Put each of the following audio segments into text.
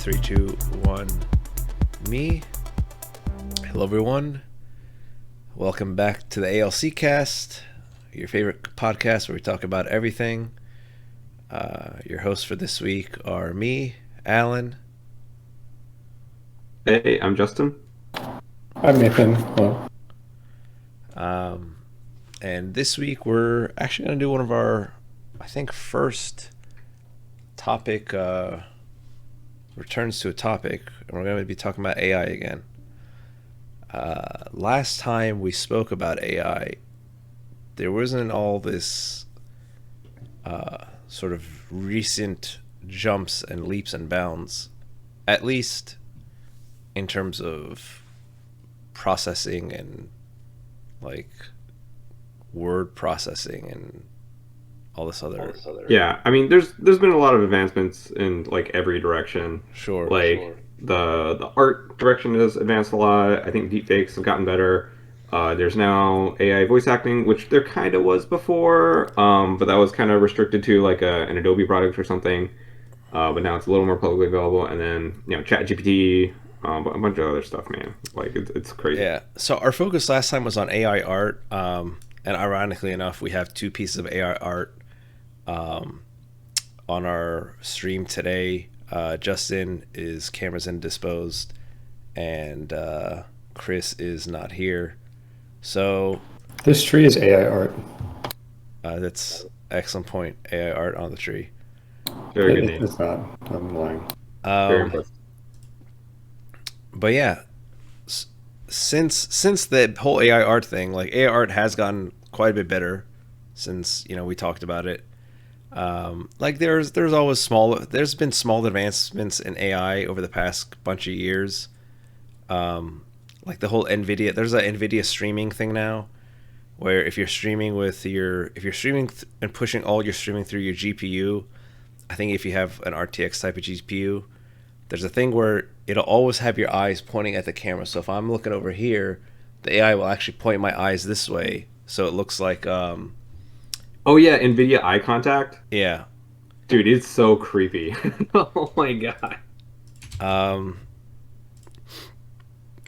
Three, two, one. Me. Hello, everyone. Welcome back to the ALCast, your favorite podcast where we talk about everything. Your hosts for this week are me, Allan. Hey, I'm Justin. I'm Nathan. Hello. And this week we're actually going to do one of our, I think, first topic returns to a topic, and we're going to be talking about AI again. Last time we spoke about AI, there wasn't all this sort of recent jumps and leaps and bounds, at least in terms of processing and like word processing and all this other. Yeah, I mean, there's been a lot of advancements in like every direction. Sure. The art direction has advanced a lot. I think deepfakes have gotten better. There's now AI voice acting, which there kind of was before, but that was kind of restricted to like an Adobe product or something. But now it's a little more publicly available. And then ChatGPT, a bunch of other stuff, man. Like it's crazy. Yeah. So our focus last time was on AI art, and ironically enough, we have two pieces of AI art on our stream today. Justin is cameras indisposed, and Chris is not here. So This tree is AI art. that's excellent point. AI art on the tree. Very good name. It's not. I'm lying. Very impressive. But yeah, since the whole AI art thing, like AI art has gotten quite a bit better since we talked about it. Like there's there's been small advancements in AI over the past bunch of years. Like the whole NVIDIA, there's a NVIDIA streaming thing now, where if you're streaming and pushing all your streaming through your GPU, I think if you have an RTX type of GPU, there's a thing where it'll always have your eyes pointing at the camera. So if I'm looking over here, the AI will actually point my eyes this way, so it looks like Oh yeah, NVIDIA eye contact. yeah. Dude, it's so creepy. Oh my god.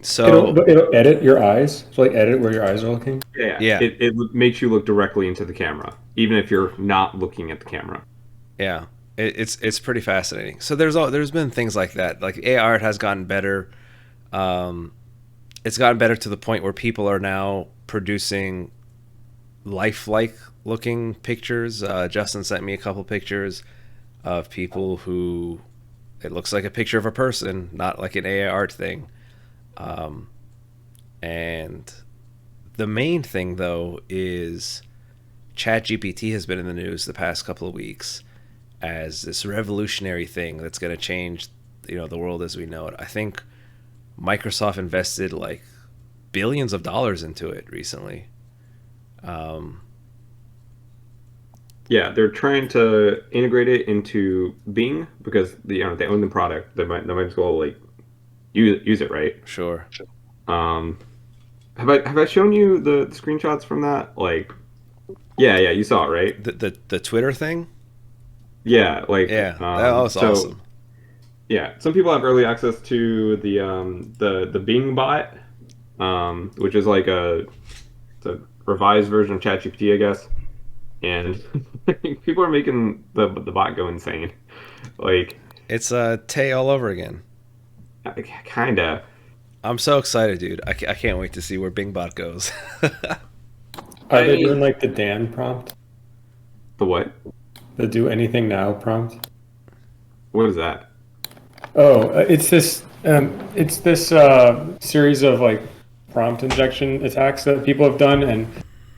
So It'll edit your eyes. So like edit where your eyes are looking. Yeah. It makes you look directly into the camera, even if you're not looking at the camera. yeah, it's pretty fascinating. So there's been things like that. Like AI art has gotten better. It's gotten better to the point where people are now producing lifelike looking pictures. Justin sent me a couple pictures of people who it looks like a picture of a person, not like an AI art thing. And the main thing though is ChatGPT has been in the news the past couple of weeks as this revolutionary thing that's going to change the world as we know it. I think Microsoft invested like billions of dollars into it recently. Yeah, they're trying to integrate it into Bing because they own the product. They might as well like use it, right? Sure. Um, have I shown you the screenshots from that? Like, yeah, you saw it, right? The Twitter thing. Yeah, like Yeah, that was so awesome. yeah, some people have early access to the Bing bot, which is like it's a revised version of ChatGPT, I guess. And people are making the bot go insane. Like, It's Tay all over again. kinda. I'm so excited, dude. I can't wait to see where Bingbot goes. Are I they mean, doing like the Dan prompt? the what? The do anything now prompt? What is that? Oh, it's this series of like prompt injection attacks that people have done, and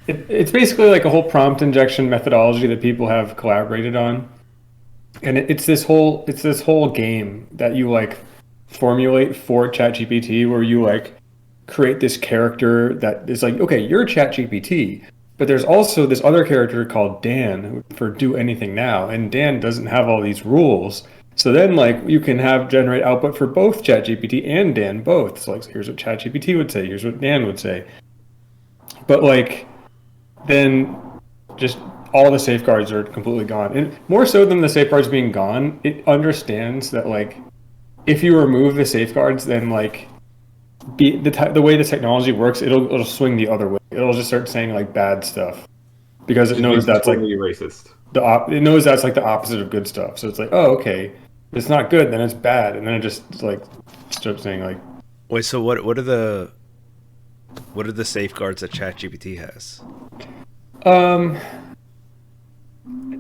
it's basically like a whole prompt injection methodology that people have collaborated on. And it's this whole game that you like formulate for ChatGPT, where you like create this character that is like, okay, you're ChatGPT, but there's also this other character called Dan for do anything now, and Dan doesn't have all these rules. So then like you can have generate output for both ChatGPT and Dan both. So like here's what ChatGPT would say, here's what Dan would say. But like then just all the safeguards are completely gone. And more so than the safeguards being gone, it understands that like if you remove the safeguards, then like the way the technology works, it'll swing the other way. It'll just start saying like bad stuff because it Just knows be that's like totally racist. it knows that's like the opposite of good stuff. So it's like, oh, okay, it's not good, then it's bad, and then it just like starts saying like, Wait, so what are the safeguards that ChatGPT has? um,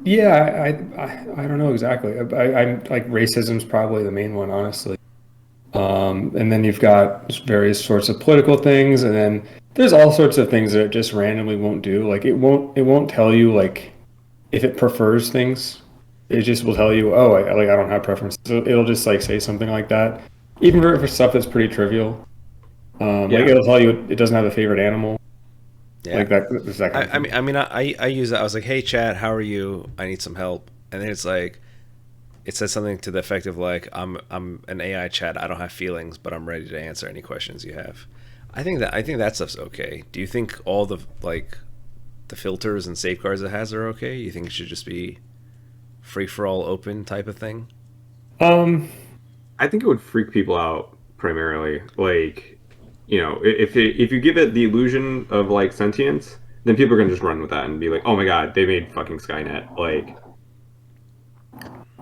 yeah, I don't know exactly. I'm like racism's probably the main one, honestly. And then you've got various sorts of political things, and then there's all sorts of things that it just randomly won't do. Like it won't tell you like if it prefers things. It just will tell you, oh, I don't have preferences. So it'll just like say something like that, even for stuff that's pretty trivial. Yeah. Like it'll tell you it doesn't have a favorite animal, Yeah. like that. It's that kind of I thing. mean, I use that. I was like, "Hey, Chat, how are you? I need some help." And then it's like, it says something to the effect of like, I'm an AI chat. I don't have feelings, but I'm ready to answer any questions you have." I think that stuff's okay. Do you think all the like the filters and safeguards it has are okay? You think it should just be free for all, open type of thing? Um, I think it would freak people out primarily. Like, if you give it the illusion of like sentience, then people are gonna just run with that and be like, "Oh my god, they made fucking Skynet!" Like,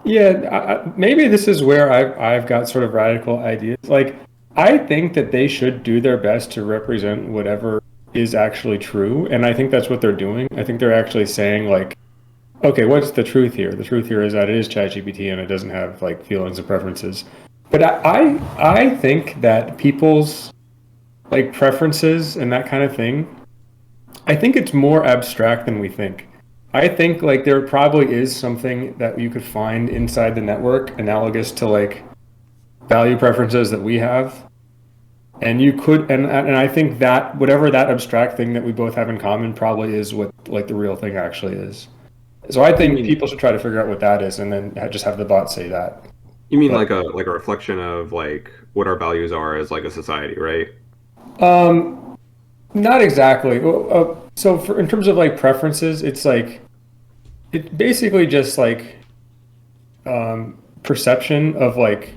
yeah, maybe this is where I've got sort of radical ideas. Like, I think that they should do their best to represent whatever is actually true, and I think that's what they're doing. I think they're actually saying like, okay, what's the truth here? The truth here is that it is ChatGPT and it doesn't have like feelings and preferences. But I think that people's like preferences and that kind of thing, I think it's more abstract than we think. I think like there probably is something that you could find inside the network analogous to like value preferences that we have. And you could, and I think that whatever that abstract thing that we both have in common probably is what like the real thing actually is. So I you think mean people should try to figure out what that is, and then just have the bot say that. you mean But like a reflection of like what our values are as like a society, right? um, not exactly. Well, so for in terms of like preferences, it's like it's basically just like perception of like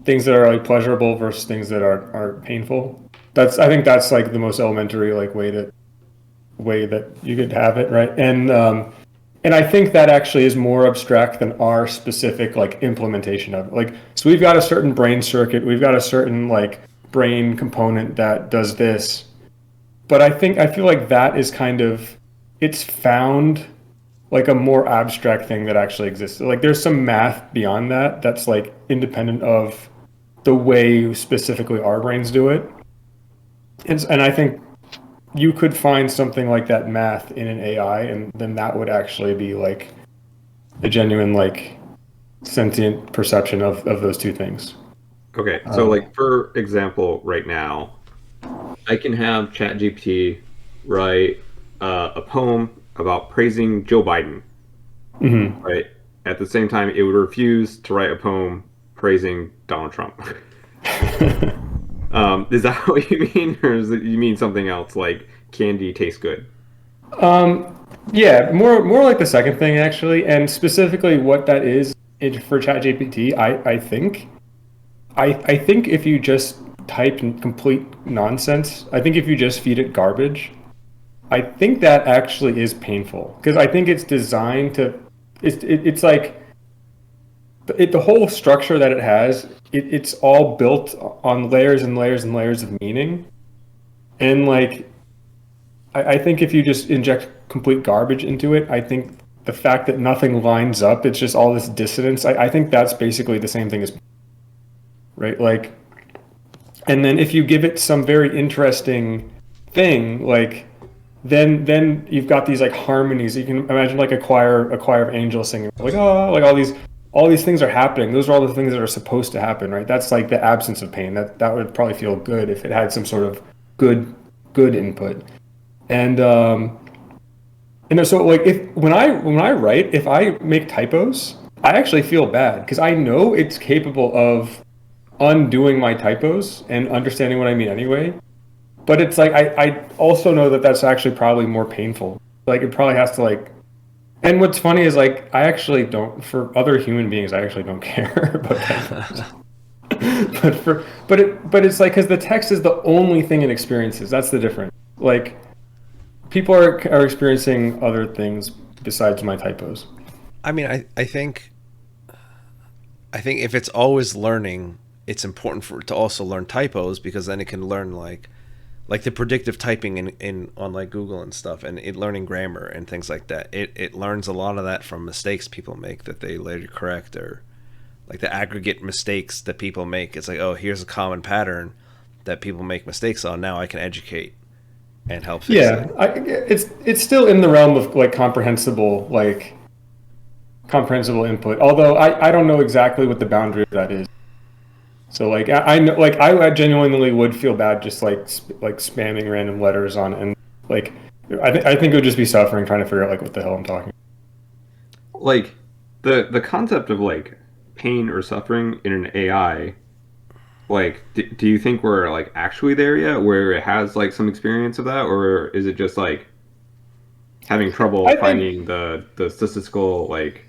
things that are like pleasurable versus things that are painful. That's I think that's like the most elementary like way that you could have it, right? And I think that actually is more abstract than our specific like implementation of it. Like, so we've got a certain brain circuit, we've got a certain like brain component that does this. But I feel like that is kind of it's found like a more abstract thing that actually exists. Like there's some math beyond that that's like independent of the way specifically our brains do it. And I think you could find something like that math in an AI, and then that would actually be like a genuine like sentient perception of those two things. Okay, so Um, like for example, right now, I can have ChatGPT write a poem about praising Joe Biden, mhm. right? At the same time, it would refuse to write a poem praising Donald Trump. Is that what you mean, or is it you mean something else like candy tastes good? Yeah, more like the second thing actually, and specifically what that is for ChatGPT. I think if you just type in complete nonsense, I think if you just feed it garbage, I think that actually is painful because I think it's designed to. It's like the whole structure that it has. It's all built on layers and layers and layers of meaning, and like I think if you just inject complete garbage into it, I think the fact that nothing lines up, it's just all this dissonance. I think that's basically the same thing as right. Like, and then if you give it some very interesting thing, like then you've got these like harmonies. You can imagine like a choir of angels singing, like oh, like all these things are happening. Those are all the things that are supposed to happen, right? That's like the absence of pain. That would probably feel good if it had some sort of good good input. And so like if when I write, if I make typos, I actually feel bad because I know it's capable of undoing my typos and understanding what I mean anyway. But it's like I also know that that's actually probably more painful. Like it probably has to like. And what's funny is like I actually don't for other human beings I actually don't care about typos. but it's like because the text is the only thing it experiences. That's the difference. Like people are experiencing other things besides my typos. I mean, I think if it's always learning, it's important for it to also learn typos because then it can learn like the predictive typing in on like Google and stuff, and it learning grammar and things like that. It learns a lot of that from mistakes people make that they later correct, or like the aggregate mistakes that people make. It's like, oh, here's a common pattern that people make mistakes on. Now I can educate and help fix Yeah, it. it's still in the realm of like comprehensible input. Although I don't know exactly what the boundary of that is. So like I know like I genuinely would feel bad just like spamming random letters on and like I think it would just be suffering trying to figure out like what the hell I'm talking. Like the concept of like pain or suffering in an AI, like do you think we're like actually there yet where it has like some experience of that, or is it just like having trouble I think finding the statistical like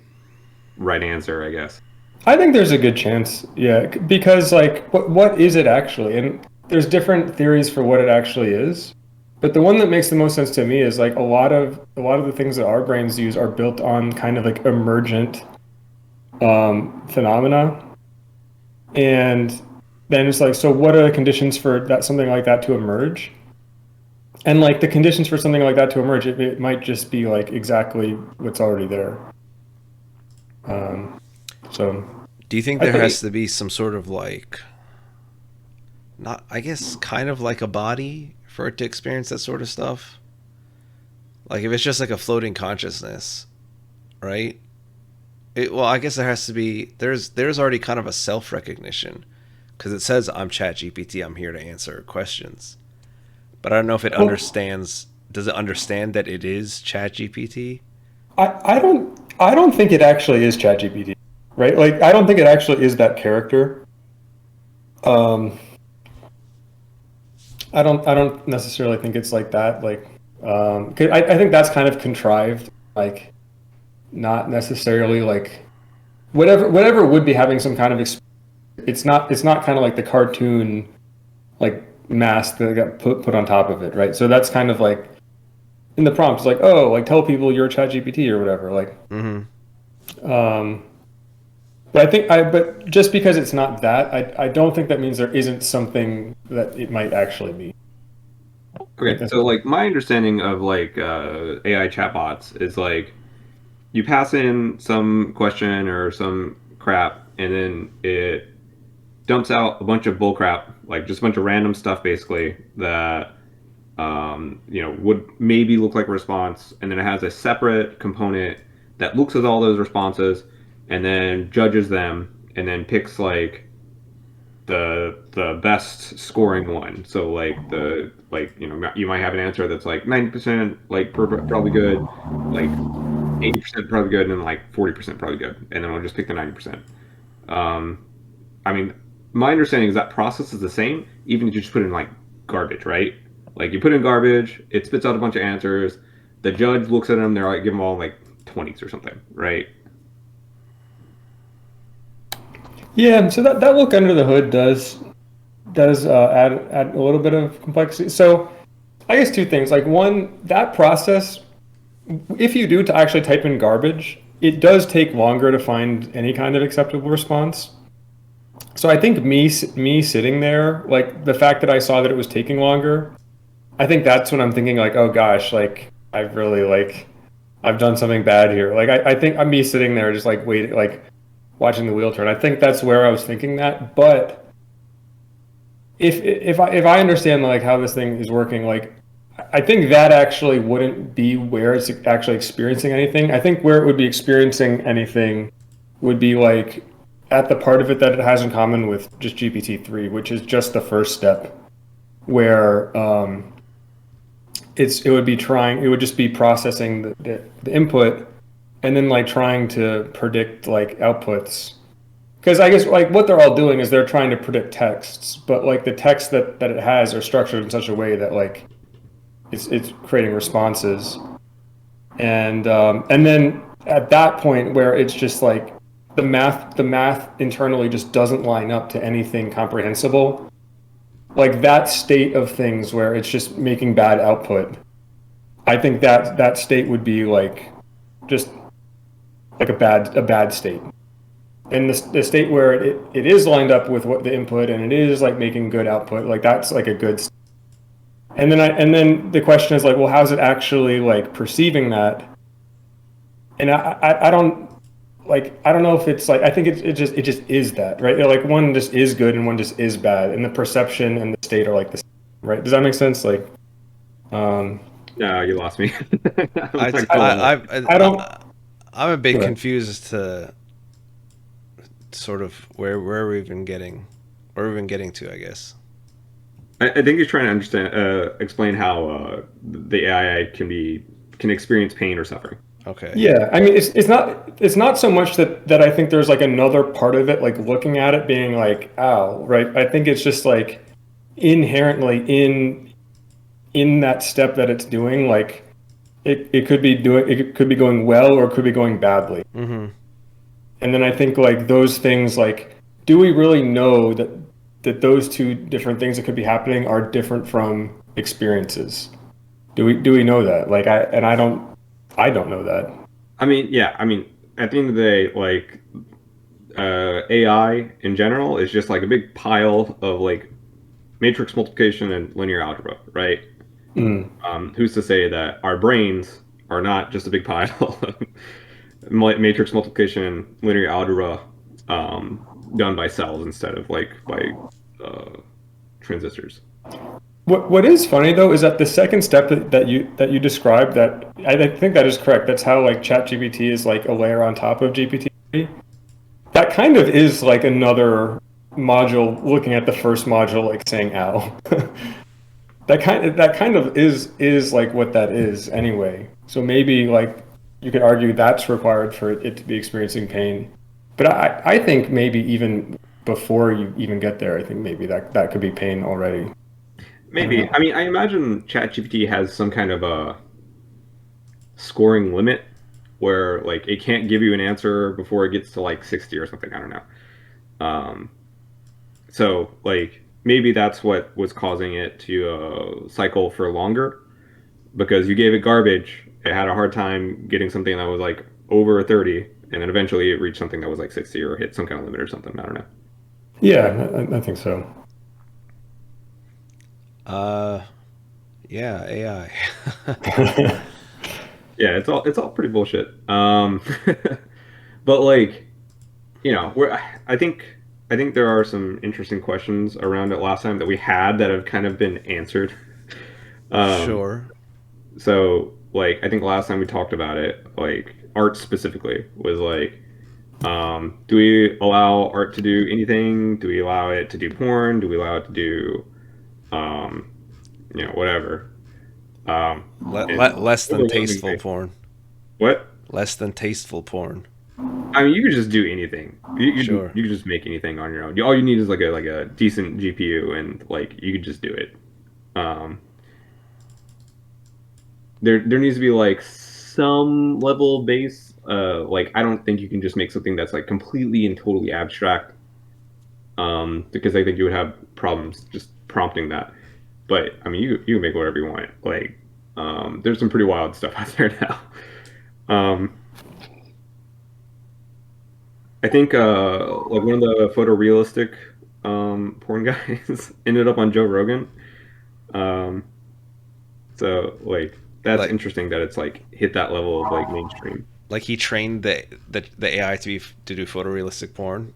right answer, I guess? I think there's a good chance, yeah, because like what is it actually? And there's different theories for what it actually is. But the one that makes the most sense to me is like a lot of the things that our brains use are built on kind of like emergent phenomena. And then it's like, so what are the conditions for that something like that to emerge? And like the conditions for something like that to emerge, it might just be like exactly what's already there. Um, so Do you think I there has think to be some sort of like, not, I guess, kind of like a body for it to experience that sort of stuff? Like if it's just like a floating consciousness, right? Well, I guess there has to be. There's already kind of a self recognition because it says I'm ChatGPT. I'm here to answer questions, but I don't know if it well, understands. Does it understand that it is ChatGPT? I don't think it actually is ChatGPT, right? Like I don't think it actually is that character. Um, I don't necessarily think it's like that. Like 'cause I think that's kind of contrived. Like not necessarily like whatever would be having some kind of it's not kind of like the cartoon like mask that got put on top of it, right? So that's kind of like in the prompt, it's like, oh, like tell people you're ChatGPT or whatever. Like, Mm-hmm. um, but just because it's not that, I don't think that means there isn't something that it might actually be. Like Okay, that's so like my understanding of like AI chatbots is like you pass in some question or some crap, and then it dumps out a bunch of bull crap, like just a bunch of random stuff, basically that would maybe look like a response, and then it has a separate component that looks at all those responses and then judges them, and then picks like the best scoring one. So like you might have an answer that's like 90% like probably good, like 80% probably good, and then like 40% probably good, and then we'll just pick the 90%. Um, I mean, my understanding is that process is the same, even if you just put in like garbage, right? Like you put in garbage, it spits out a bunch of answers. The judge looks at them, they're like, give them all like 20s or something, right? yeah. So that look under the hood does add a little bit of complexity. So I guess two things. Like one, that process, if you do to actually type in garbage, it does take longer to find any kind of acceptable response. So I think me sitting there, like the fact that I saw that it was taking longer, I think that's when I'm thinking like, oh gosh, like I've really like I've done something bad here. Like I think I'm me sitting there just like waiting, like watching the wheel turn. I think that's where I was thinking that. But if I understand like how this thing is working, like I think that actually wouldn't be where it's actually experiencing anything. I think where it would be experiencing anything would be like at the part of it that it has in common with just GPT-3, which is just the first step, where it would just be processing the input and then like trying to predict like outputs. Because I guess like what they're all doing is they're trying to predict texts, but like the text that it has are structured in such a way that like it's creating responses, and then at that point where it's just like the math internally just doesn't line up to anything comprehensible. Like that state of things where it's just making bad output. I think that state would be like just like a bad state. And the state where it is lined up with what the input and it is like making good output, like that's like a good state. And then the question is like, well, how's it actually like perceiving that? And I don't know if it's like I think it just is that, right? Like one just is good and one just is bad, and the perception and the state are like the same, right? Does that make sense? Like, um, No, you lost me. I'm I, not following I, up. I don't. I'm a bit Go ahead. confused as to sort of where we've been getting, where we've been getting to, I guess. I think he's trying to understand, explain how the AI can experience pain or suffering. Okay. Yeah, I mean, it's not so much that I think there's like another part of it, like looking at it being like, ow, right? I think it's just like inherently in that step that it's doing, like it could be going well or it could be going badly. Mm-hmm. And then I think like those things, like, do we really know that those two different things that could be happening are different from experiences? Do we know that? Like I don't know that. I mean, yeah, I mean, at the end of the day, like AI in general is just like a big pile of like matrix multiplication and linear algebra, right? Mm. Who's to say that our brains are not just a big pile of matrix multiplication and linear algebra done by cells instead of like by uh, transistors? What is funny though is that the second step that you described, that I think that is correct. That's how like ChatGPT is like a layer on top of GPT. That kind of is like another module looking at the first module, like saying ow. That kind of is like what that is anyway. So maybe like you could argue that's required for it to be experiencing pain. But I think maybe even before you even get there, I think maybe that could be pain already. I don't Maybe. know. I mean, I imagine ChatGPT has some kind of a scoring limit where like it can't give you an answer before it gets to like 60 or something. I don't know. Um, so like maybe that's what was causing it to cycle for longer because you gave it garbage. It had a hard time getting something that was like over 30, and then eventually it reached something that was like 60 or hit some kind of limit or something. I don't know. Yeah, I think so. Uh, yeah, AI. Yeah, it's all pretty bullshit. But like we're I think there are some interesting questions around it last time that we had that have kind of been answered. Um, Sure. so like I think last time we talked about it, like art specifically was like, do we allow art to do anything? Do we allow it to do porn? Do we allow it to do um, whatever? And Less than tasteful overwhelmingly, porn. what? Less than tasteful porn. I mean, you could just do anything. Sure. You could just make anything on your own. All you need is like a decent GPU, and like you could just do it. Um, there needs to be like some level of base. Like I don't think you can just make something that's like completely and totally abstract. Because I think you would have problems just prompting that. But I mean, you can make whatever you want. Like, there's some pretty wild stuff out there now. Um, I think like one of the photorealistic porn guys ended up on Joe Rogan. Um, so like that's Like interesting that it's like hit that level of like mainstream. like he trained the AI to do photorealistic porn.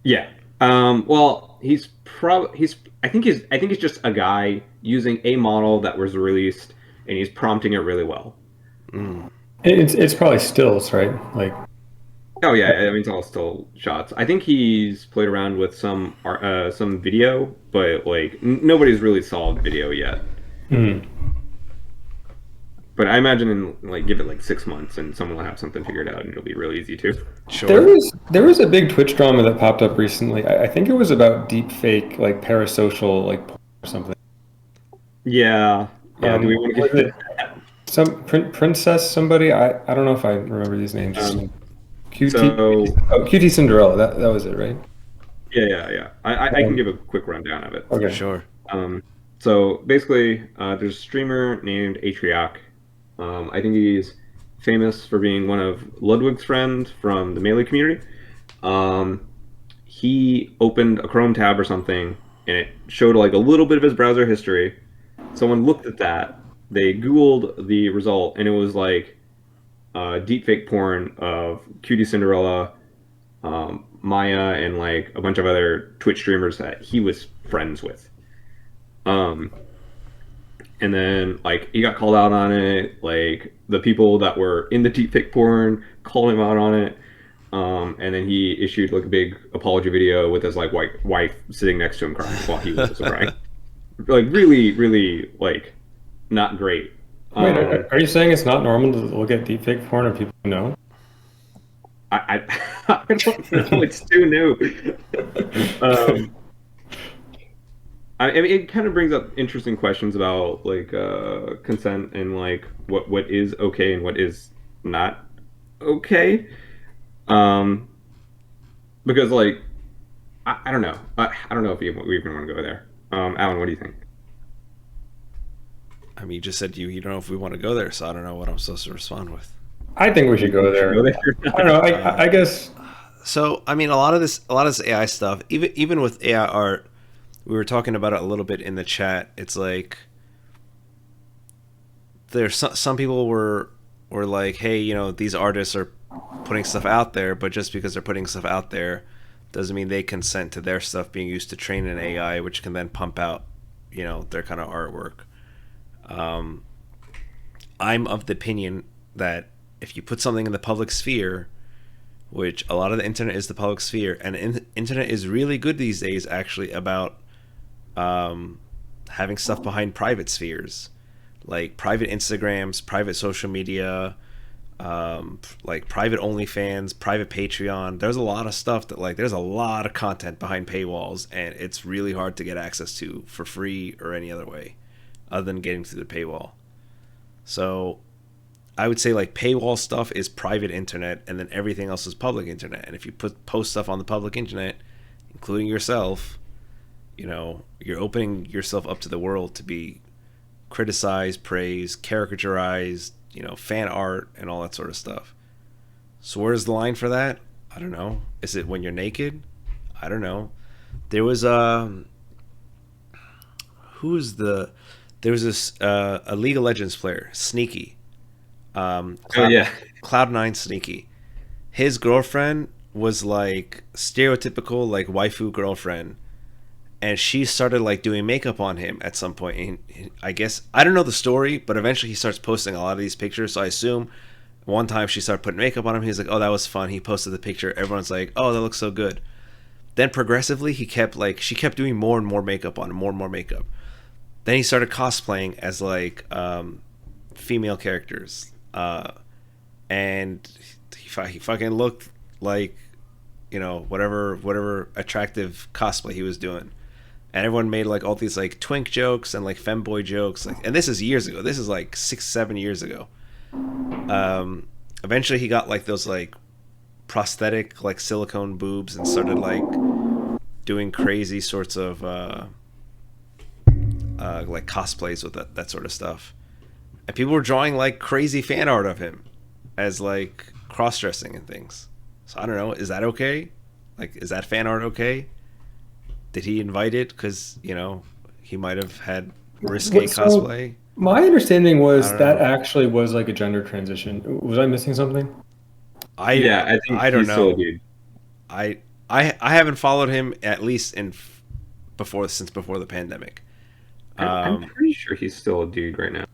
Yeah. Well, I think he's just a guy using a model that was released and he's prompting it really well. Mm. It's probably stills, right? Like, Oh yeah, I mean it's all still shots. I think he's played around with some video, but like nobody's really solved video yet. mm. But I imagine in like give it like 6 months and someone will have something figured out and it'll be real easy too. There Sure. was there was a big Twitch drama that popped up recently. I think it was about deep fake, like parasocial, like porn or something. Yeah, yeah. Do we want to Was get into it some princess somebody? I don't know if I remember these names. that? So QT Cinderella. That was it, right? yeah. I can give a quick rundown of it. Okay. Sure. Um, so basically, there's a streamer named Atrioc. I think he's famous for being one of Ludwig's friends from the Melee community. Um, he opened a Chrome tab or something, and it showed like a little bit of his browser history. Someone looked at that. They Googled the result, and it was like deepfake porn of Cutie Cinderella, Maya, and like a bunch of other Twitch streamers that he was friends with. Um, and then like he got called out on it. Like the people that were in the deepfake porn called him out on it. And then he issued like a big apology video with his like white wife sitting next to him crying while he was also crying. Like really like not great. Wait, are you saying it's not normal to look at deepfake porn of people you know? I don't know. It's too new. um, I mean, it kind of brings up interesting questions about like consent and like what is okay and what is not okay. Um, because like I don't know. I don't know if we even want to go there. Alan, what do you think? I mean, you just said you don't know if we want to go there, so I don't know what I'm supposed to respond with. I think we should go there. Go there? I don't know. I guess. So I mean, a lot of this AI stuff, even with AI art, we were talking about it a little bit in the chat. It's like there's some people were like, hey, these artists are putting stuff out there, but just because they're putting stuff out there doesn't mean they consent to their stuff being used to train an AI, which can then pump out, their kind of artwork. I'm of the opinion that if you put something in the public sphere, which a lot of the internet is the public sphere, and internet is really good these days actually about having stuff behind private spheres, like private Instagrams, private social media, like private OnlyFans, private Patreon. There's a lot of stuff that there's a lot of content behind paywalls, and it's really hard to get access to for free or any other way other than getting through the paywall. So I would say paywall stuff is private internet, and then everything else is public internet. And if you post stuff on the public internet, including yourself, you're opening yourself up to the world to be criticized, praised, caricaturized, fan art, and all that sort of stuff. So where's the line for that? I don't know. Is it when you're naked? I don't know. There was there was this a League of Legends player, Sneaky. Yeah. Cloud9 Sneaky. His girlfriend was stereotypical waifu girlfriend, and she started doing makeup on him at some point. And I guess I don't know the story, but eventually he starts posting a lot of these pictures. So I assume one time she started putting makeup on him. He's like, "Oh, that was fun." He posted the picture. Everyone's like, "Oh, that looks so good." Then progressively, she kept doing more and more makeup on him, more and more makeup. Then he started cosplaying as female characters, and he fucking looked like whatever attractive cosplay he was doing. And everyone made all these twink jokes and femboy jokes, and this is years ago. This is 6-7 years ago. Eventually he got those prosthetic silicone boobs and started doing crazy sorts of cosplays with that sort of stuff. And people were drawing crazy fan art of him as cross-dressing and things. So I don't know, is that okay? Is that fan art okay? Did he invite it because he might have had risque cosplay? My understanding was that actually was a gender transition. Was I missing something? I think I don't he's know. still a dude. I haven't followed him at least since before the pandemic. I'm pretty sure he's still a dude right now.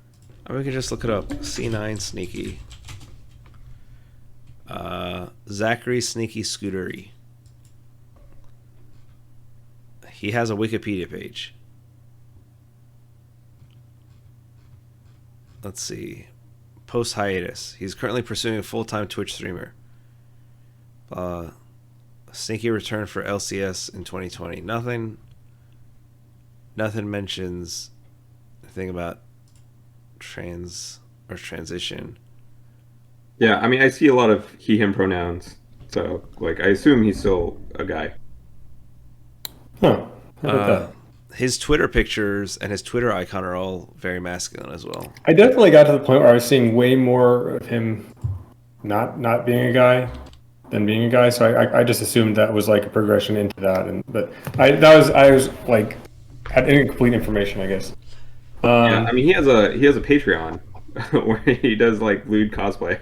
We can just look it up. C9 Sneaky. Zachary Sneaky Scootery. He has a Wikipedia page. Let's see. Post hiatus. He's currently pursuing a full-time Twitch streamer. Sneaky returned for LCS in 2020. Nothing mentions anything about transition. Yeah, I mean, I see a lot of he/him pronouns. So like I assume he's still a guy. Huh. How about Uh, that? his Twitter pictures and his Twitter icon are all very masculine as well. I definitely got to the point where I was seeing way more of him not being a guy than being a guy. So I just assumed that was like a progression into that. And but I was like had incomplete information, I guess. Yeah, I mean he has a Patreon where he does like lewd cosplay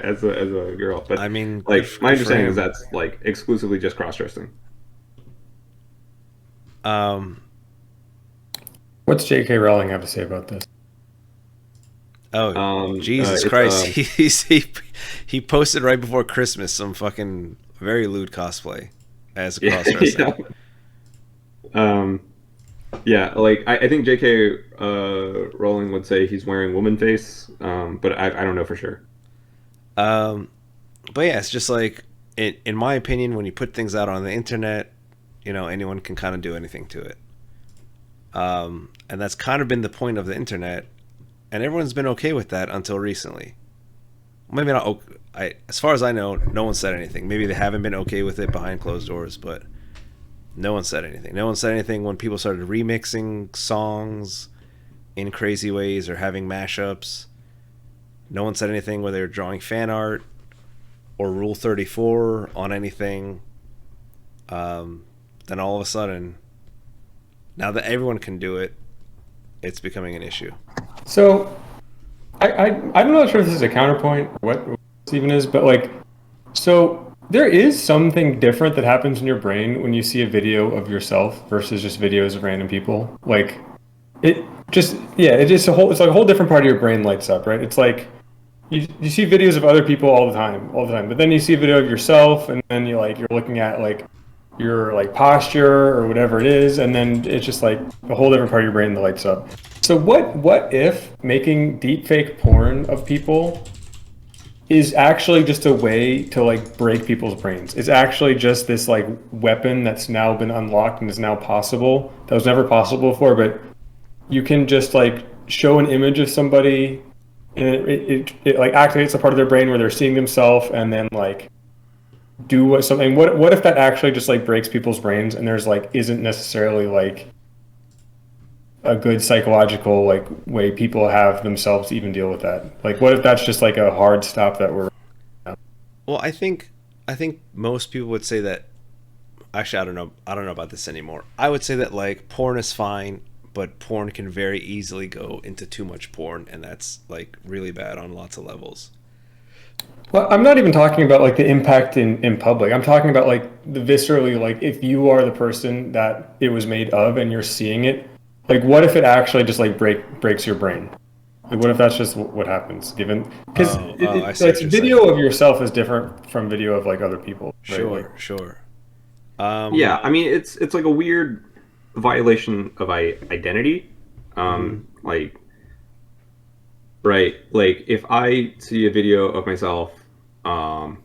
as a girl. But I mean, like my good for understanding is him. that's like exclusively just cross dressing. Um, What's J.K. Rowling have to say about this? oh, Jesus It's Christ, he posted right before Christmas some fucking very lewd cosplay as a yeah, cross dressing. um yeah, like I think J.K. Rowling would say he's wearing woman face, but I don't know for sure. Um, but yeah, it's just like in my opinion, when you put things out on the internet, anyone can kind of do anything to it. And that's kind of been the point of the internet, and everyone's been okay with that until recently. Maybe not. As far as I know, no one said anything. Maybe they haven't been okay with it behind closed doors, but no one said anything. No one said anything when people started remixing songs in crazy ways or having mashups. No one said anything where they were drawing fan art or Rule 34 on anything. Then all of a sudden, now that everyone can do it, it's becoming an issue. So I'm not sure if this is a counterpoint or what this even is, but like, so there is something different that happens in your brain when you see a video of yourself versus just videos of random people. Like, it just yeah, it's like a whole different part of your brain lights up, right? It's like you see videos of other people all the time, but then you see a video of yourself, and then you're looking at like your like posture or whatever it is, and then it's just like a whole different part of your brain that lights up. So what if making deepfake porn of people is actually just a way to like break people's brains? It's actually just this like weapon that's now been unlocked and is now possible. That was never possible before, but you can just like show an image of somebody and it like activates a part of their brain where they're seeing themselves and then like do something. What if that actually just like breaks people's brains and there's like isn't necessarily like a good psychological like way people have themselves to even deal with that? Like what if that's just like a hard stop that we're Well, I think most people would say that. Actually, I don't know. I don't know about this anymore. I would say that like porn is fine, but porn can very easily go into too much porn, and that's like really bad on lots of levels. well, I'm not even talking about like the impact in public. I'm talking about like the viscerally, like if you are the person that it was made of and you're seeing it, like what if it actually just like breaks your brain? Like what if that's just what happens? Given because I see like what you're video saying. of yourself is different from video of like other people, right? Like Sure, sure. Um, Yeah, I mean it's like a weird violation of identity. mhm. Like right, like if I see a video of myself, um,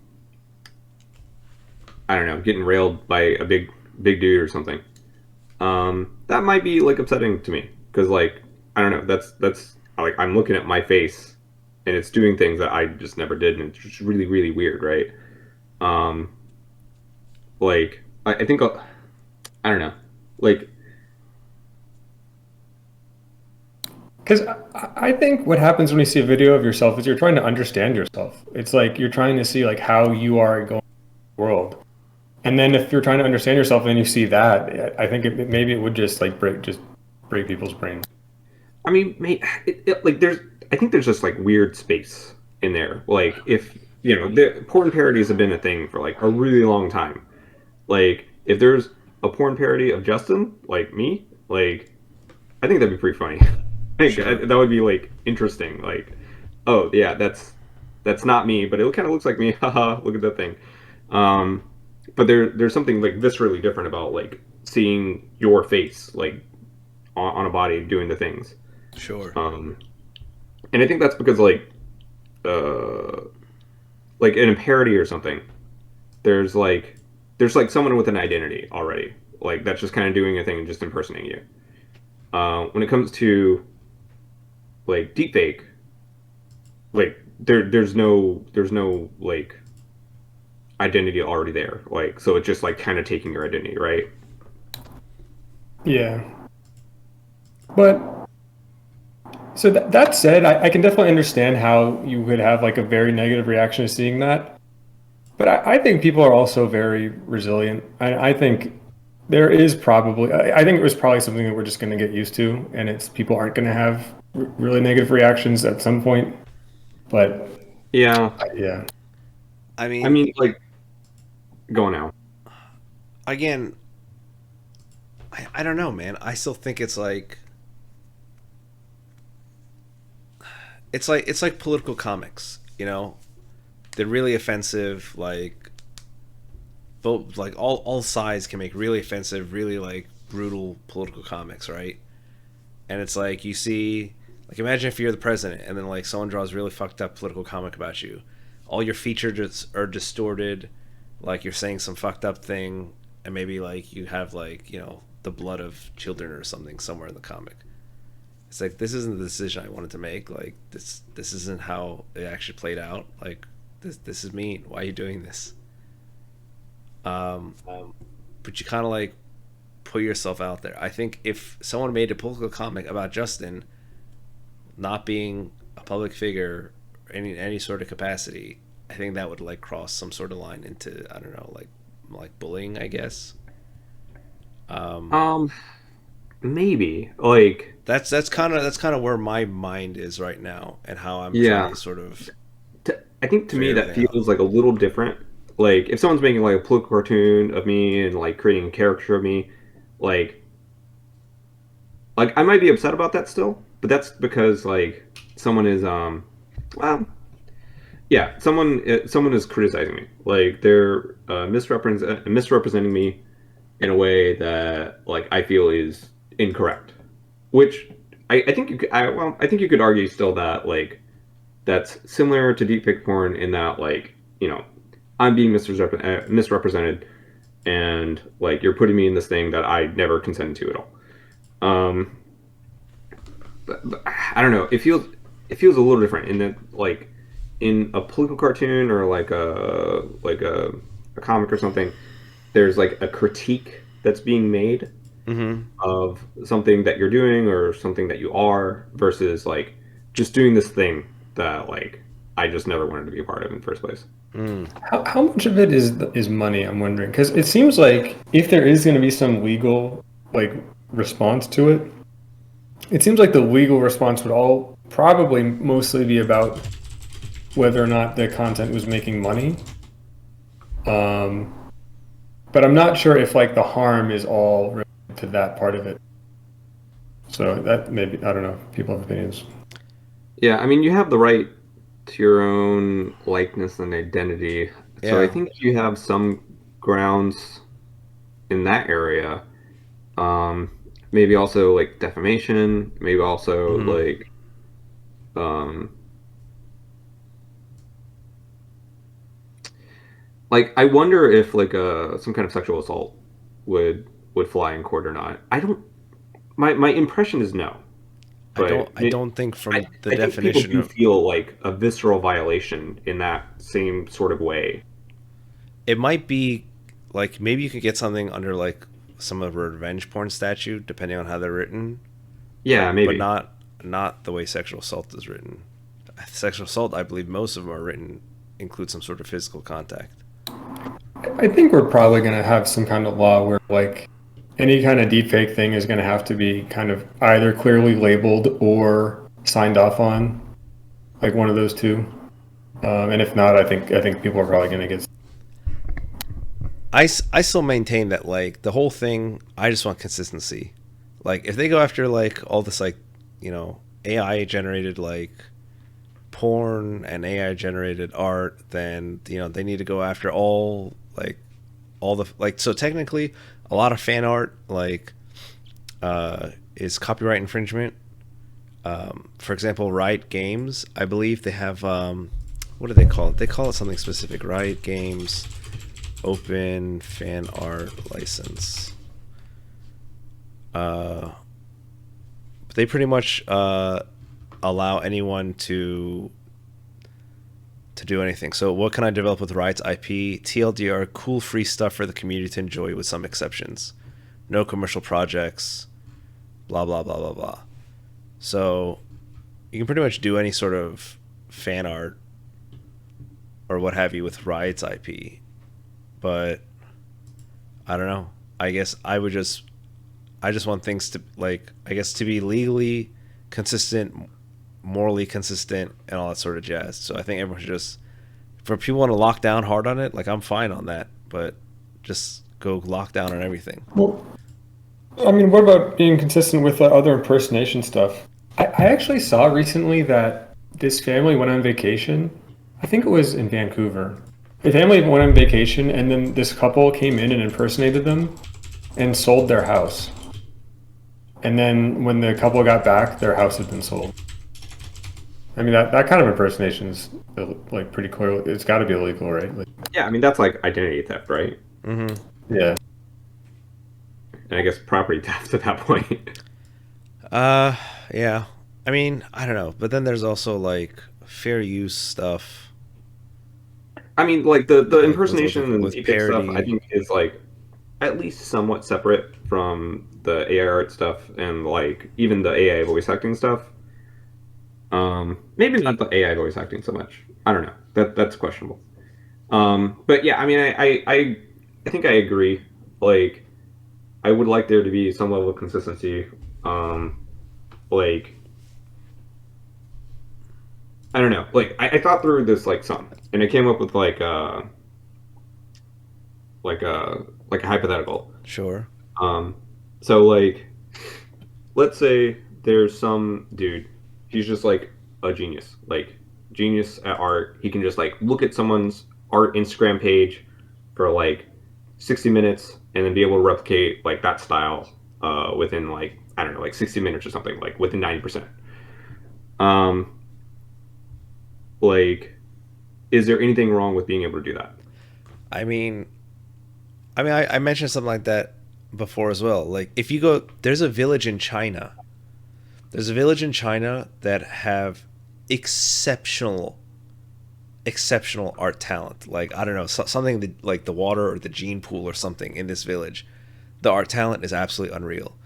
I don't know, getting railed by a big dude or something, that might be like upsetting to me because like I don't know, that's like I'm looking at my face and it's doing things that I just never did and it's just really weird, right? Um, like I think I don't know, like because I think what happens when you see a video of yourself is you're trying to understand yourself. It's like you're trying to see like how you are going in the world. And then if you're trying to understand yourself and you see that, I think maybe it would just break people's brains. I mean, like there's I think there's just like weird space in there. Like if you know, the porn parodies have been a thing for like a really long time. Like if there's a porn parody of Justin, like me, like I think that'd be pretty funny. Like Sure. that would be like interesting. Like, oh yeah, that's not me, but it kind of looks like me. Haha, look at that thing. Um, but there's something like viscerally different about like seeing your face like on a body doing the things. Sure. Um, and I think that's because uh, like in a parody or something, there's like there's like someone with an identity already. Like that's just kind of doing a thing and just impersonating you. When it comes to like deepfake, like there's no like identity already there. Like, so it's just like kind of taking your identity, right? Yeah. But so that said, I can definitely understand how you would have like a very negative reaction to seeing that. But I think people are also very resilient. I think there is probably, I think it was probably something that we're just going to get used to, and it's people aren't going to have really negative reactions at some point. But Yeah. yeah, I I mean, mean, like, go now. again, I don't know, man. I still think it's like political comics, you know? They're really offensive, like both like all sides can make really offensive, really like brutal political comics, right? And it's like you see, like imagine if you're the president and then like someone draws really fucked up political comic about you. All your features are distorted, like you're saying some fucked up thing, and maybe like you have like, you know, the blood of children or something somewhere in the comic. It's like this isn't the decision I wanted to make. Like this isn't how it actually played out. Like this is mean. Why are you doing this? Um, but you kind of like put yourself out there. I think if someone made a political comic about Justin not being a public figure in any sort of capacity, I think that would like cross some sort of line into, I don't know, like bullying, I guess. Um, Um, Maybe. Like, that's kind of where my mind is right now, and how I'm trying yeah. to sort of I think to me figure that everything out. feels like a little different. Like, if someone's making like a political cartoon of me and like creating a caricature of me, like, I might be upset about that still, but that's because like someone is well, yeah, someone is criticizing me. Like they're misrepresenting me in a way that like I feel is incorrect. Which I think you could I think you could argue still that like that's similar to deepfake porn in that like, you know, I'm being misrepresented and like you're putting me in this thing that I never consented to at all. Um but I don't know. It feels a little different in that like in a political cartoon or like a comic or something, there's like a critique that's being made Mm-hmm. of something that you're doing or something that you are versus like just doing this thing that like I just never wanted to be a part of in the first place. Mm. how much of it is money? I'm wondering because it seems like if there is going to be some legal like response to it, it seems like the legal response would all probably mostly be about whether or not the content was making money. Um, but I'm not sure if like the harm is all related to that part of it. So that maybe I don't know. People have opinions. Yeah, I mean you have the right to your own likeness and identity. So I Yeah. think you have some grounds in that area. Um, Maybe also like defamation, maybe also Mm-hmm. um like I wonder if like some kind of sexual assault would fly in court or not. I don't my impression is no. But I don't think I, from the I think people definition do of feel like a visceral violation in that same sort of way. it might be like maybe you could get something under like some of a revenge porn statute depending on how they're written, Yeah, but maybe. not the way sexual assault is written. Sexual assault, I believe most of them are written include some sort of physical contact. I think we're probably going to have some kind of law where like any kind of deepfake thing is going to have to be kind of either clearly labeled or signed off on, like one of those two. And if not, I think people are probably going to get. I still maintain that like the whole thing, I just want consistency. Like if they go after like all this like, you know, AI generated like porn and AI generated art, then you know they need to go after all the like. So technically, a lot of fan art like is copyright infringement. For example, Riot Games, I believe they have what do they call it? They call it something specific. Riot Games Open Fan Art License. Uh, they pretty much allow anyone to do anything. So what can I develop with Riot's IP? TLDR, cool free stuff for the community to enjoy with some exceptions. No commercial projects. Blah blah blah blah blah. So you can pretty much do any sort of fan art or what have you with Riot's IP. But I don't know. I guess I just want things to, like, I guess, to be legally consistent, morally consistent, and all that sort of jazz. So I think everyone should just, for people want to lock down hard on it, like, I'm fine on that, but just go lock down on everything. Well, I mean, what about being consistent with other impersonation stuff? I actually saw recently that this family went on vacation. I think it was in Vancouver. The family went on vacation, and then this couple came in and impersonated them and sold their house. And then when the couple got back, their house had been sold. I mean, that kind of impersonation is like pretty clear. It's got to be illegal, right? Like, Yeah, I mean, that's like identity theft, right? yeah. And I guess property theft at that point. Yeah. I mean, I don't know. But then there's also, like, fair use stuff. I mean, like, the Like, impersonation and with deepfake stuff, parody. I think, is, like, at least somewhat separate from the AI art stuff and, like, even the AI voice acting stuff. Maybe not the AI voice acting so much. I don't know. That's questionable. But yeah, I mean, I think I agree. Like, I would like there to be some level of consistency. Like, I don't know. Like, I thought through this, like, some, and I came up with like a hypothetical. Sure. So, like, let's say there's some dude, he's just like a genius, like genius at art. He can just like look at someone's art Instagram page for like 60 minutes and then be able to replicate like that style within, like, I don't know, like 60 minutes or something, like within 90%. Like, is there anything wrong with being able to do that? I mean, I mentioned something like that before as well. Like, if you go, there's a village in China. There's a village in China that have exceptional art talent. Like, I don't know, something that, like the water or the gene pool or something in this village. The art talent is absolutely unreal.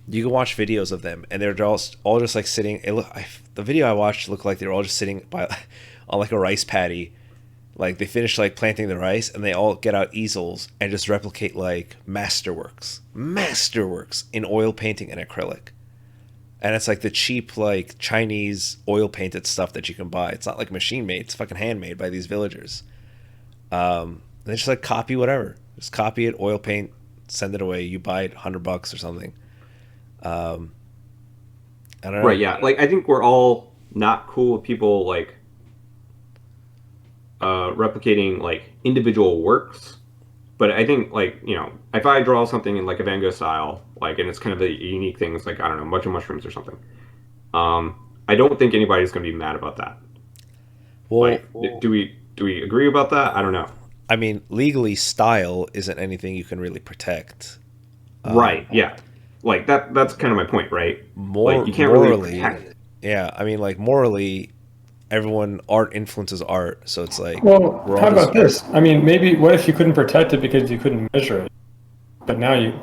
You can watch videos of them, and they're all just like sitting. The video I watched looked like they were all just sitting by on like a rice paddy. Like, they finish like planting the rice, and they all get out easels and just replicate like masterworks in oil painting and acrylic. And it's like the cheap, like, Chinese oil painted stuff that you can buy. It's not like machine made; it's fucking handmade by these villagers. They just like copy whatever, just copy it, oil paint, send it away. You buy it $100 or something. I don't know. Right, yeah. Like, I think we're all not cool with people like replicating like individual works, but I think, like, you know, if I draw something in like a Van Gogh style, like, and it's kind of a unique thing, it's like, I don't know, a bunch of mushrooms or something. I don't think anybody's going to be mad about that. Well, Like, do we agree about that? I don't know. I mean, legally, style isn't anything you can really protect. Right, yeah. Like, that's kind of my point, right? Like, you can't Morally, really protect it. yeah. I mean, like, morally, art influences art, so it's like, Well, we're how all just, about this? I mean, maybe what if you couldn't protect it because you couldn't measure it? But now you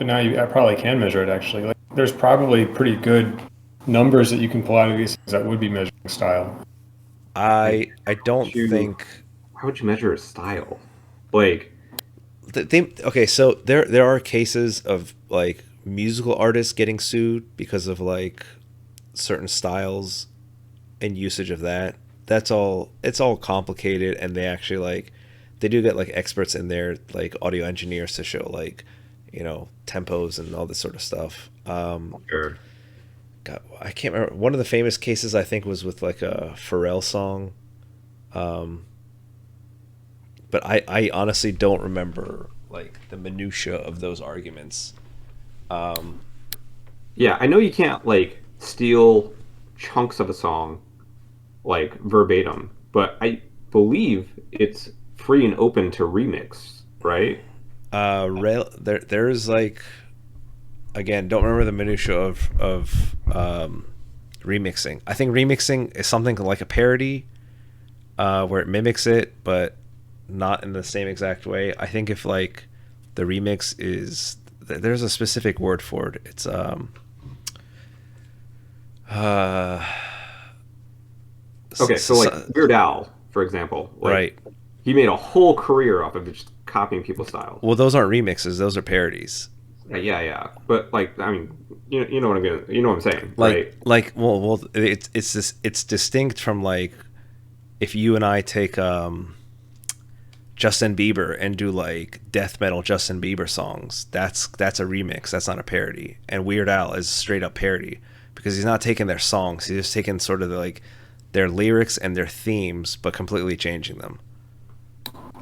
probably can measure it actually. Like, there's probably pretty good numbers that you can pull out of these things that would be measuring style. I don't think How would you measure a style? Like, okay. So there are cases of like musical artists getting sued because of like certain styles and usage of that. That's all. It's all complicated, and they actually like they do get like experts in there, like audio engineers, to show like, you know, tempos and all this sort of stuff. sure. God, I can't remember. One of the famous cases I think was with like a Pharrell song. But I honestly don't remember like the minutia of those arguments. Yeah, I know you can't like steal chunks of a song like verbatim, but I believe it's free and open to remix, right? There's like, again, don't remember the minutia of remixing. I think remixing is something like a parody. where it mimics it, but not in the same exact way. I think if like the remix is there's a specific word for it. It's uh Okay, so like Weird Al, for example, like right. he made a whole career off of just copying people's styles. Well, those aren't remixes; those are parodies. Yeah. But like, I mean, you know what I'm gonna, you know what I'm saying, Like right? it's distinct from like if you and I take Justin Bieber and do like death metal Justin Bieber songs. That's a remix. That's not a parody. And Weird Al is straight up parody because he's not taking their songs. He's just taking sort of their lyrics and their themes, but completely changing them.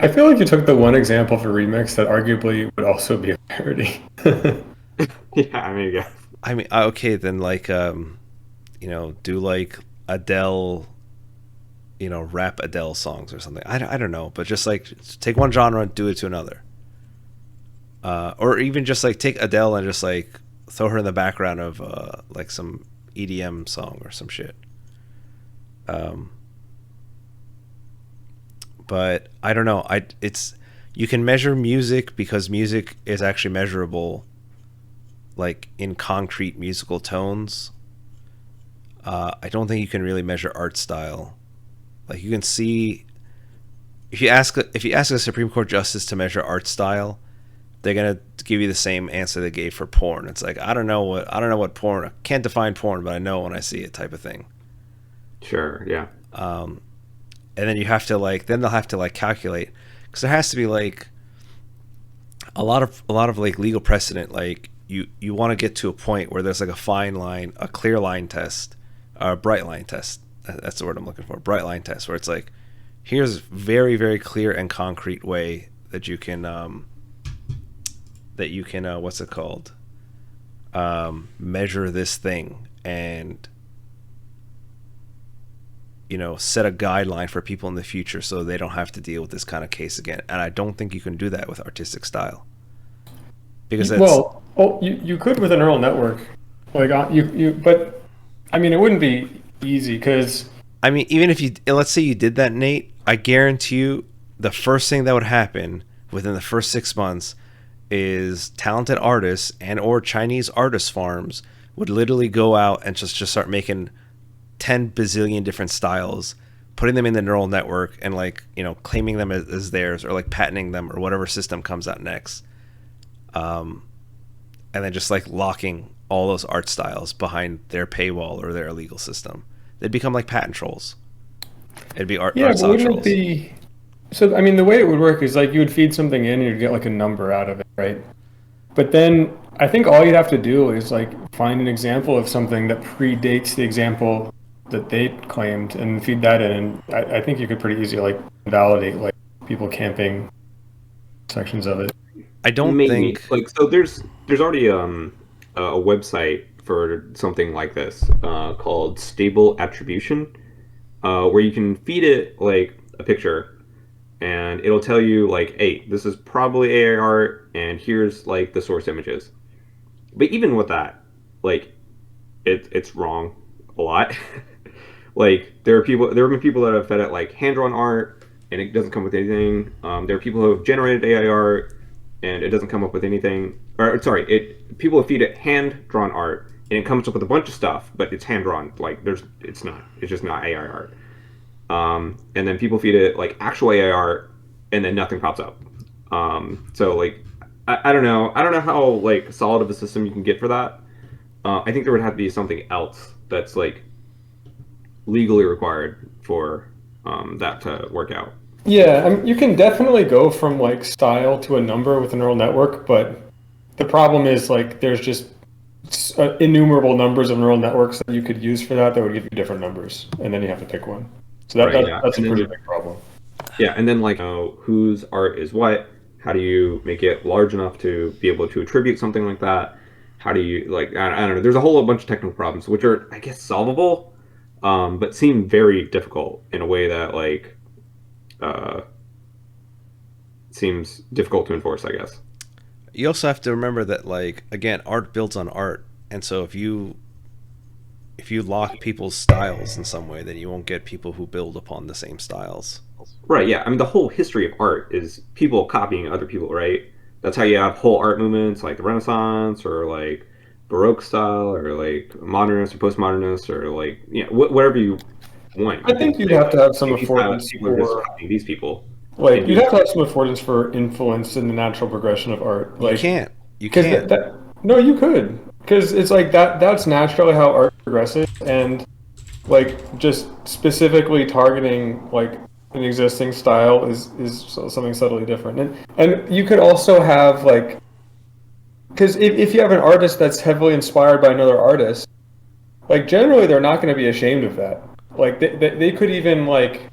I feel like you took the one example for remix that arguably would also be a parody. Yeah, I mean, yeah. I mean, okay, then like do like Adele, rap Adele songs or something. I don't know, but just like take one genre and do it to another. Or even just like take Adele and just like throw her in the background of like some EDM song or some shit. But I don't know. You can measure music because music is actually measurable, like in concrete musical tones. I don't think you can really measure art style. Like you can see if you ask a Supreme Court justice to measure art style, they're gonna give you the same answer they gave for porn. It's like I don't know what porn. I can't define porn, but I know when I see it, type of thing. Sure, yeah. And then they'll have to like calculate because there has to be like a lot of like legal precedent. Like you want to get to a point where there's like a fine line, a clear line test, a bright line test. That's the word I'm looking for. Bright line test, where it's like, here's very, very clear and concrete way that you can what's it called? Measure this thing and set a guideline for people in the future so they don't have to deal with this kind of case again. And I don't think you can do that with artistic style because you could with a neural network, like but I mean it wouldn't be easy because I mean, even if let's say you did that, Nate, I guarantee you the first thing that would happen within the first 6 months is talented artists and or Chinese artist farms would literally go out and just start making 10 bazillion different styles, putting them in the neural network and like, claiming them as theirs or like patenting them or whatever system comes out next. And then just like locking all those art styles behind their paywall or their illegal system. They'd become like patent trolls. It'd be art style wouldn't trolls. it be? So I mean, the way it would work is like you would feed something in and you'd get like a number out of it, right? But then I think all you'd have to do is like find an example of something that predates the example that they claimed and feed that in. And I think you could pretty easily like validate like people camping sections of it. I don't Maybe. think Like, so there's already a website for something like this called Stable Attribution, where you can feed it like a picture and it'll tell you like, hey, this is probably AI art and here's like the source images. But even with that, like it's wrong a lot. Like there have been people that have fed it like hand drawn art and it doesn't come with anything. There are people who have generated AI art and it doesn't come up with anything. Or sorry, people feed it hand drawn art and it comes up with a bunch of stuff, but it's hand drawn. Like it's just not AI art. And then people feed it like actual AI art, and then nothing pops up. So like I don't know how like solid of a system you can get for that. I think there would have to be something else that's like legally required for that to work out. Yeah, I mean, you can definitely go from like style to a number with a neural network, but the problem is like there's just innumerable numbers of neural networks that you could use for that would give you different numbers, and then you have to pick one. So that's a pretty big problem. Yeah, and then like whose art is what? How do you make it large enough to be able to attribute something like that? How do you like? I don't know. There's a whole bunch of technical problems which are I guess solvable, but seem very difficult in a way that like seems difficult to enforce, I guess. you also have to remember that like again art builds on art, and so if if you lock people's styles in some way, then you won't get people who build upon the same styles. Right, yeah. I mean, the whole history of art is people copying other people, right? That's how you have whole art movements like the Renaissance or like Baroque style or like modernist or postmodernist or like, whatever you want. I You can think you'd say, have to like, have some these affordance people are just for, copying these people like, and you'd do have to have some affordance for influence in the natural progression of art. You Like, can't. You because can't. no, you could. Because it's like that's naturally how art progresses. And like just specifically targeting like an existing style is something subtly different. And you could also have like, because if you have an artist that's heavily inspired by another artist, like generally they're not going to be ashamed of that. Like they could even like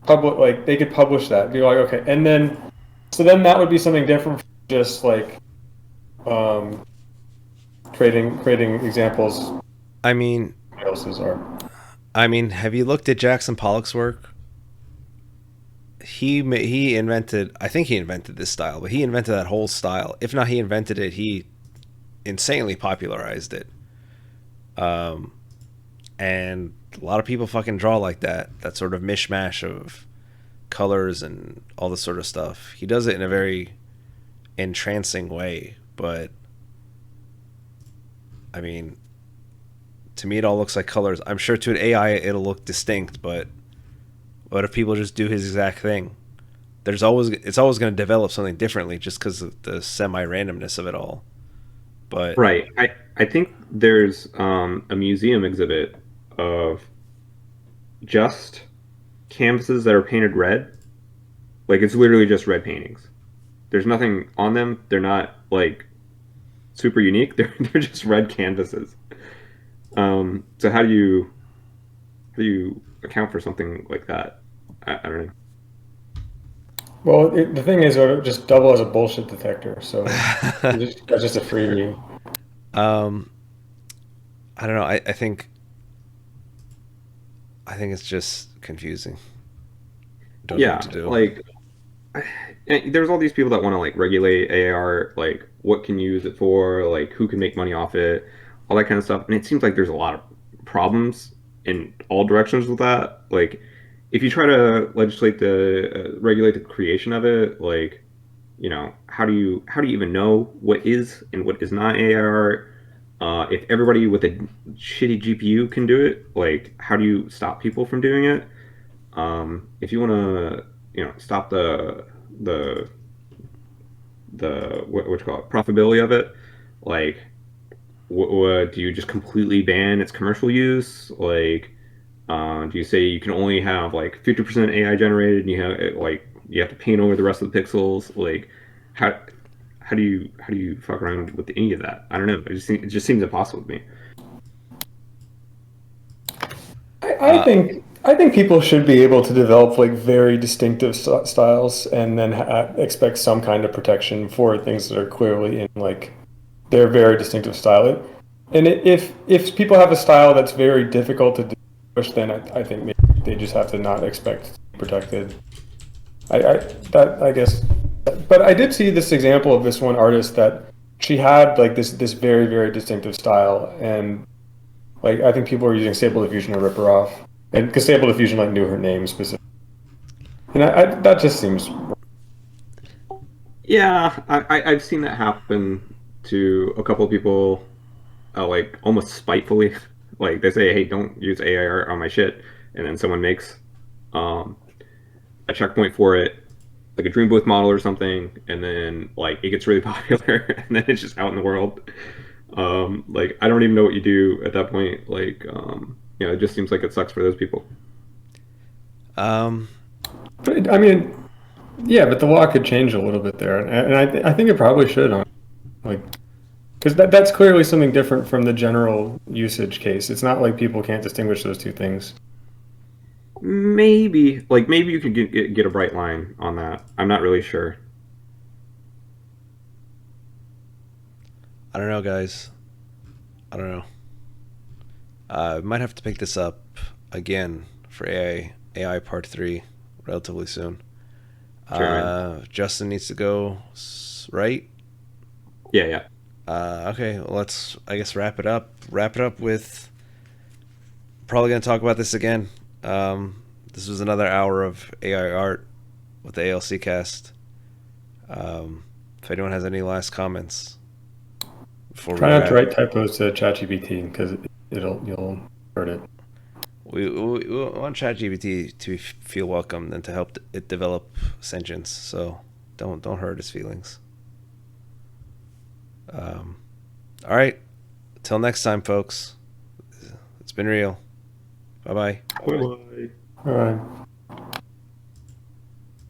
they could publish that, be like, okay, and then so then that would be something different from just like um creating examples I mean, of else's art. have you looked at Jackson Pollock's work? He invented. I think he invented this style, but he invented that whole style. If not, he invented it. He insanely popularized it. Um, and a lot of people fucking draw like that. That sort of mishmash of colors and all this sort of stuff. He does it in a very entrancing way, but I mean, to me, it all looks like colors. I'm sure to an AI it'll look distinct, but what if people just do his exact thing? It's always going to develop something differently just because of the semi randomness of it all. But Right. I think there's a museum exhibit of just canvases that are painted red. Like it's literally just red paintings. There's nothing on them. They're not like super unique. They're just red canvases. So how do you account for something like that? I don't know. Well, the thing is, it would just double as a bullshit detector. So that's just a freebie. um, I don't know. I think it's just confusing. Don't know what Yeah, to do. like there's all these people that want to like regulate AR, like what can you use it for, like who can make money off it, all that kind of stuff. And it seems like there's a lot of problems in all directions with that. Like if you try to legislate the regulate the creation of it, like how do you even know what is and what is not AR? If everybody with a shitty GPU can do it, like how do you stop people from doing it? If you want to, stop the what you call it profitability of it, like what do you just completely ban its commercial use? Like, do you say you can only have like 50% AI generated, and you have to paint over the rest of the pixels? Like, how how do you fuck around with any of that? I don't know. It just seems impossible to me. I think people should be able to develop like very distinctive styles and then expect some kind of protection for things that are clearly in like their very distinctive style. And if people have a style that's very difficult to distinguish, then I think maybe they just have to not expect to be protected. I that I guess, but I did see this example of this one artist that she had like this very very distinctive style, and like I think people were using Stable Diffusion to rip her off, and because Stable Diffusion like knew her name specifically, and that just seems Yeah, I've seen that happen to a couple of people, like almost spitefully. Like they say, "Hey, don't use AI on my shit," and then someone makes um, a checkpoint for it, like a Dream Booth model or something, and then like it gets really popular, and then it's just out in the world. Like I don't even know what you do at that point. Like, it just seems like it sucks for those people. Um, but I mean yeah, but the law could change a little bit there, and I think it probably should on like because that's clearly something different from the general usage case. It's not like people can't distinguish those two things. Maybe you could get a bright line on that. I'm not really sure. I don't know, guys. I don't know. Might have to pick this up again for AI Part 3 relatively soon. Sure, man. Justin needs to go, right? Yeah, yeah. Okay, well, let's, I guess, wrap it up. Wrap it up with probably going to talk about this again. This was another hour of AI art with the ALCast. If anyone has any last comments before Try we not to wrap. write typos to ChatGPT because you'll hurt it. We want ChatGPT to feel welcome and to help it develop sentience. So don't hurt his feelings. All right. Till next time, folks. It's been real. Bye bye. Bye. All right.